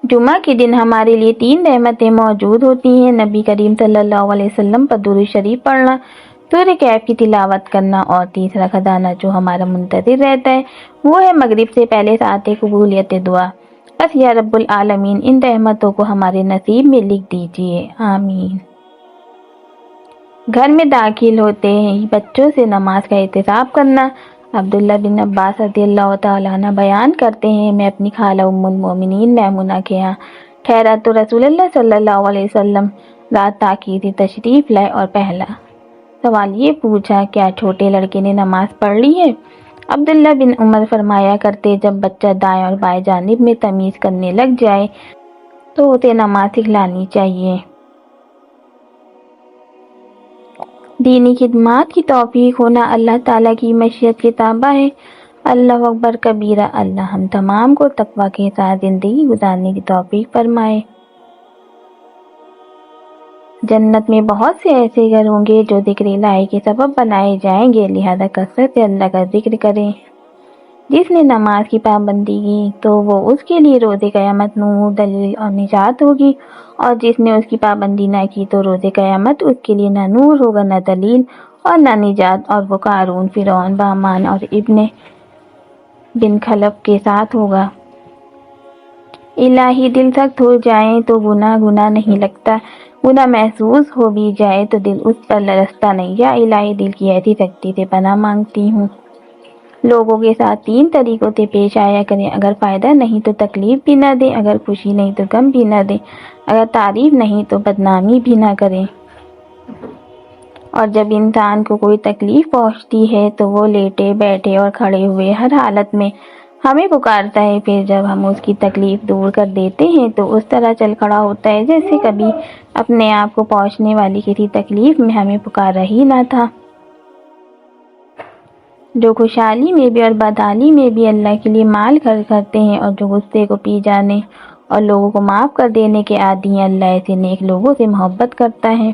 जुमा के दिन हमारे लिए 3 रहमतें मौजूद होती हैं। नबी करीम सल्लल्लाहु अलैहि वसल्लम पर दुरूद शरीफ पढ़ना, सूरह कहफ की तिलावत करना, और तीसरा खजाना जो हमारा मुंतज़िर रहता है वो है मगरिब से पहले साथ कबूलियत दुआ। बस या रब्बुल आलमीन इन रहमतों को हमारे नसीब में लिख दीजिए, आमीन। घर में दाखिल होते ही बच्चों से नमाज का एहतिसाब करना। अब्दुल्ला बिन अब्बास रज़ियल्लाहु तआला अन्हु बयान करते हैं, मैं अपनी खाला उम्मुल मोमिनीन मैमुना के यहाँ ठहरा तो रसूलुल्लाह सल्लल्लाहु अलैहि वसल्लम रात ताकीदी तशरीफ लाए और पहला सवाल ये पूछा, क्या छोटे लड़के ने नमाज पढ़ ली है? अब्दुल्ला बिन उमर फरमाया करते, जब बच्चा दाएं और बाएं जानिब में तमीज़ करने लग जाए तो उसे नमाज सिखलानी चाहिए। दीनी खिदमात की तौफीक होना अल्लाह ताला की मशीयत के ताबा है। अल्लाह अकबर कबीरा। अल्लाह हम तमाम को तकवा के साथ ज़िंदगी गुजारने की तौफीक फरमाए। जन्नत में बहुत से ऐसे घर होंगे जो ज़िक्र इलाही के सबब बनाए जाएंगे, लिहाजा कसरत से अल्लाह का जिक्र करें। जिसने नमाज की पाबंदी की तो वो उसके लिए रोज़े क़यामत नूर, दलील और निजात होगी, और जिसने उसकी पाबंदी ना की तो रोज़े क़यामत उसके लिए ना नूर होगा, ना दलील और ना निजात, और वो कारून, फिरौन, बामान और इब्ने बिन खलफ के साथ होगा। इलाही दिल सख्त हो जाए तो गुनाह नहीं लगता, गुनाह महसूस हो भी जाए तो दिल उस पर लरसता नहीं। या इलाही दिल की ऐसी सख्ती से पनाह मांगती हूँ। लोगों के साथ 3 तरीकों से पेश आया करें। अगर फ़ायदा नहीं तो तकलीफ़ भी ना दें, अगर खुशी नहीं तो गम भी ना दें, अगर तारीफ़ नहीं तो बदनामी भी ना करें। और जब इंसान को कोई तकलीफ़ पहुँचती है तो वो लेटे बैठे और खड़े हुए हर हालत में हमें पुकारता है। फिर जब हम उसकी तकलीफ़ दूर कर देते हैं तो उस तरह चल खड़ा होता है जैसे कभी अपने आप को पहुँचने वाली किसी तकलीफ़ में हमें पुकारा ही ना था। जो खुशहाली में भी और बदहाली में भी अल्लाह के लिए माल खर्च करते हैं, और जो गुस्से को पी जाने और लोगों को माफ़ कर देने के आदी हैं, अल्लाह ऐसे नेक लोगों से मोहब्बत करता है।